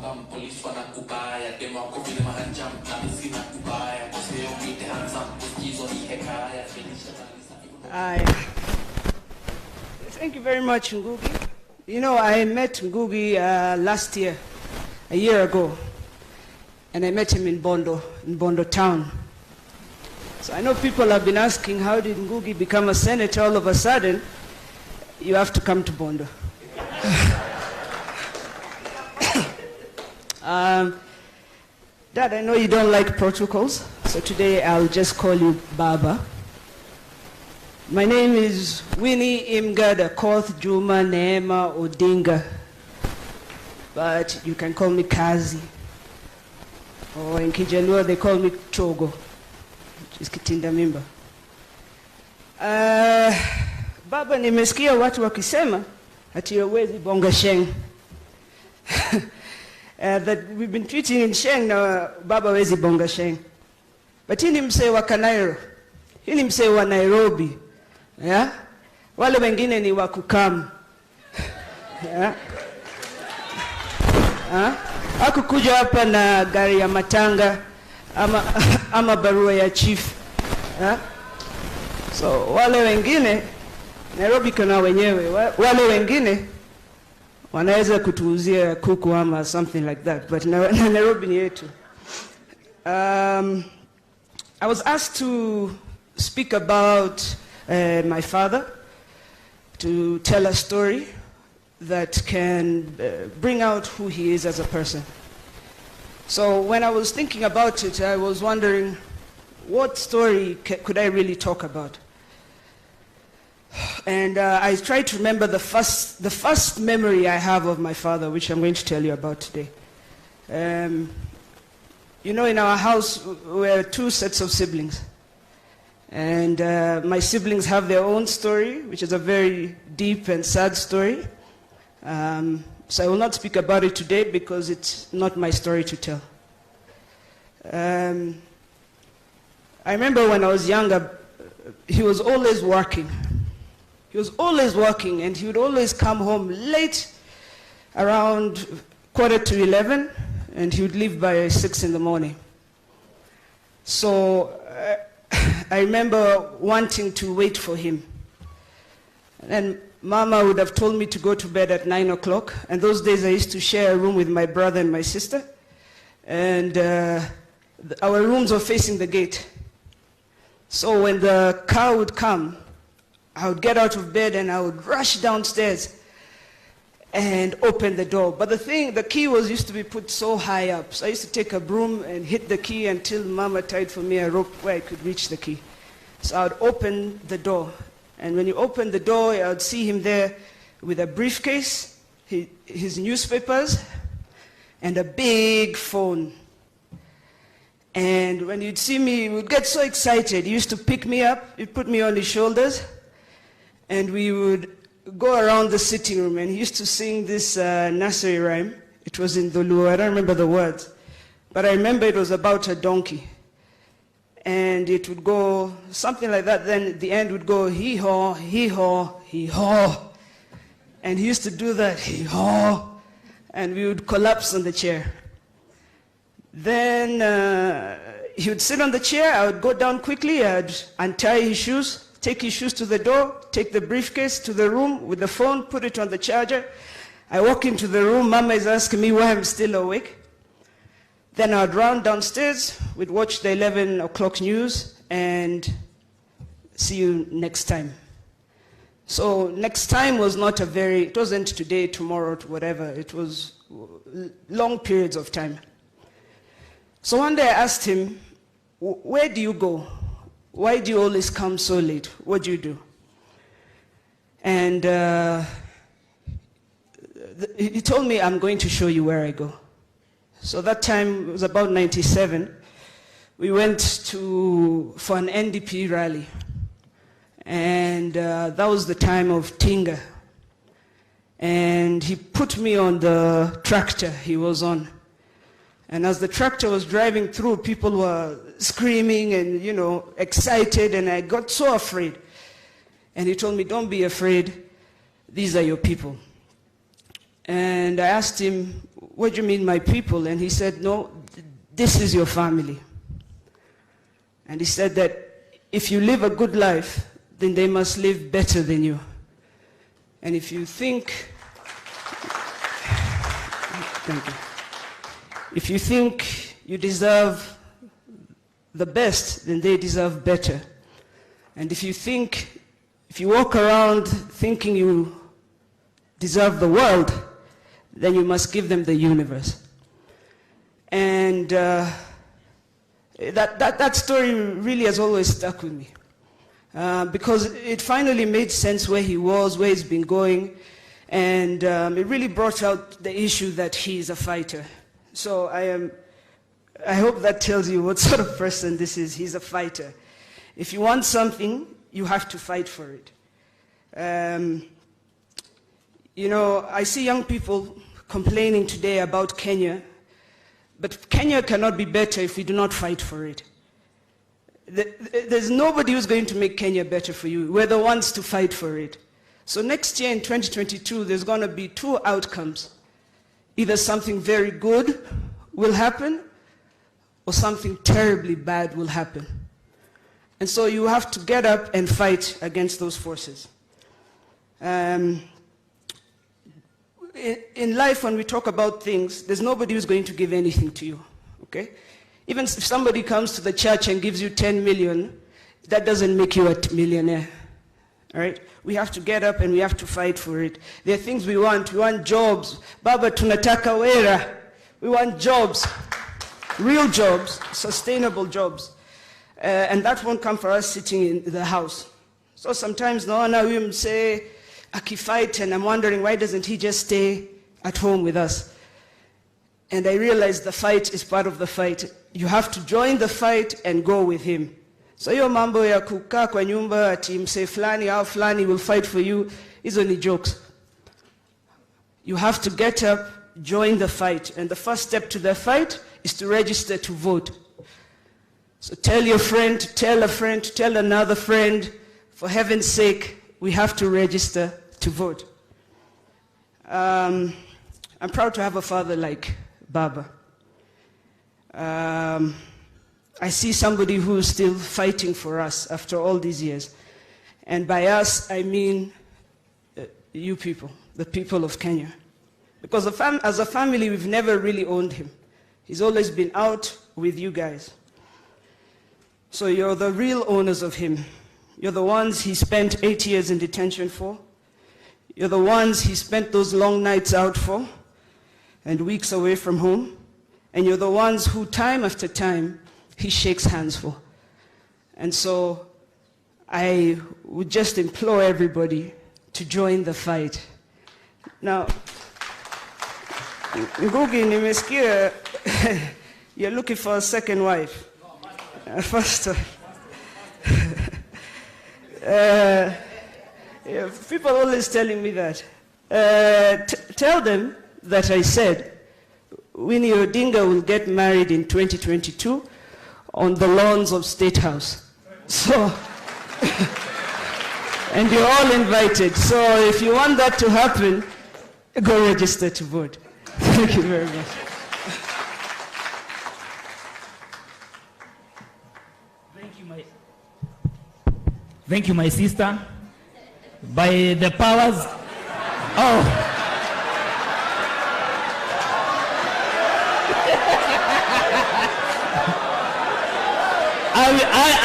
Thank you very much, Ngugi. You know, I met Ngugi last year, a year ago, and I met him in Bondo town. So I know people have been asking, how did Ngugi become a senator all of a sudden? You have to come to Bondo. Dad, I know you don't like protocols, so today I'll just call you Baba. My name is Winnie Odinga Koth Juma Neema Odinga, but you can call me Kazi, or in Kijaluo they call me Chogo, which is Kitinda Mimba. Baba, nimesikia watu wakisema ati hawezi bonga Sheng. That we've been treating in Sheng na Baba hawezi bonga Sheng. But hii ni msee wa Kanairo, hii ni msee wa Nairobi. Yeah? Wale wengine ni wa Kukamu. Yeah? Hakukuja hapa na gari ya matanga ama barua ya chief. Yeah? So wale wengine Nairobi kuna wenyewe, wale wengine wanaweza kutuuzia kuku ama something like that, but Nairobi ni yetu. I was asked to speak about my father, to tell a story that can bring out who he is as a person. So when I was thinking about it, I was wondering, what story could I really talk about? And I tried to remember the first memory I have of my father, which I'm going to tell you about today. You know, in our house, we're two sets of siblings. And my siblings have their own story, which is a very deep and sad story. So I will not speak about it today because it's not my story to tell. I remember when I was younger, he was always working. He was always working, and he would always come home late, around 11:15, and he would leave by 6 in the morning. So I remember wanting to wait for him. And Mama would have told me to go to bed at 9 o'clock. And those days I used to share a room with my brother and my sister. And our rooms were facing the gate. So when the car would come, I would get out of bed and I would rush downstairs and open the door. But the key used to be put so high up. So I used to take a broom and hit the key until Mama tied for me a rope where I could reach the key. So I would open the door. And when you open the door, I would see him there with a briefcase, his newspapers, and a big phone. And when you'd see me, he would get so excited. He used to pick me up, he'd put me on his shoulders, and we would go around the sitting room, and he used to sing this nursery rhyme. It was in Dholuo, I don't remember the words, but I remember it was about a donkey. And it would go something like that, then the end would go, hee-haw, hee-haw, hee-haw. And he used to do that, hee-haw, and we would collapse on the chair. Then he would sit on the chair, I would go down quickly, I'd untie his shoes, take his shoes to the door, take the briefcase to the room with the phone, put it on the charger. I walk into the room, Mama is asking me why I'm still awake. Then I'd run downstairs, we'd watch the 11 o'clock news, and see you next time. So next time was not it wasn't today, tomorrow, whatever. It was long periods of time. So one day I asked him, where do you go? Why do you always come so late? What do you do? And he told me, I'm going to show you where I go. So that time, it was about 97, we went for an NDP rally. And that was the time of Tinga. And he put me on the tractor he was on. And as the tractor was driving through, people were screaming and, excited, and I got so afraid. And he told me, don't be afraid, these are your people. And I asked him, what do you mean, my people? And he said, no, this is your family. And he said that if you live a good life, then they must live better than you. And if you think, thank you. If you think you deserve the best, then they deserve better. And if you walk around thinking you deserve the world, then you must give them the universe. And that story really has always stuck with me. Because it finally made sense where he was, where he's been going, and it really brought out the issue that he's a fighter. So I hope that tells you what sort of person this is. He's a fighter. If you want something, you have to fight for it. You know, I see young people complaining today about Kenya, but Kenya cannot be better if we do not fight for it. There's nobody who's going to make Kenya better for you. We're the ones to fight for it. So next year in 2022, there's going to be two outcomes. Either something very good will happen, or something terribly bad will happen. And so you have to get up and fight against those forces. In life, when we talk about things, there's nobody who's going to give anything to you, okay? Even if somebody comes to the church and gives you 10 million, that doesn't make you a millionaire, all right? We have to get up and we have to fight for it. There are things we want. We want jobs. Baba tunataka wera. We want jobs, real jobs, sustainable jobs. And that won't come for us sitting in the house. So sometimes naona huyu msee akifight, and I'm wondering, why doesn't he just stay at home with us? And I realized the fight is part of the fight. You have to join the fight and go with him. So hiyo mambo ya kukaa kwa nyumba ati msee fulani au fulani will fight for you, hizo ni jokes. You have to get up, join the fight. And the first step to the fight is to register to vote. So tell your friend, tell a friend, tell another friend, for heaven's sake, we have to register to vote. I'm proud to have a father like Baba. I see somebody who is still fighting for us after all these years. And by us, I mean you people, the people of Kenya. Because as a family, we've never really owned him. He's always been out with you guys. So you're the real owners of him. You're the ones he spent 8 years in detention for. You're the ones he spent those long nights out for and weeks away from home. And you're the ones who time after time he shakes hands for. And so I would just implore everybody to join the fight. Now, Ngugi, nimesikia you're looking for a second wife. First wife. People are always telling me that. Tell them that I said Winnie Odinga will get married in 2022 on the lawns of State House. So, and you're all invited. So if you want that to happen, go register to vote. Thank you very much. Thank you, my sister. By the powers, I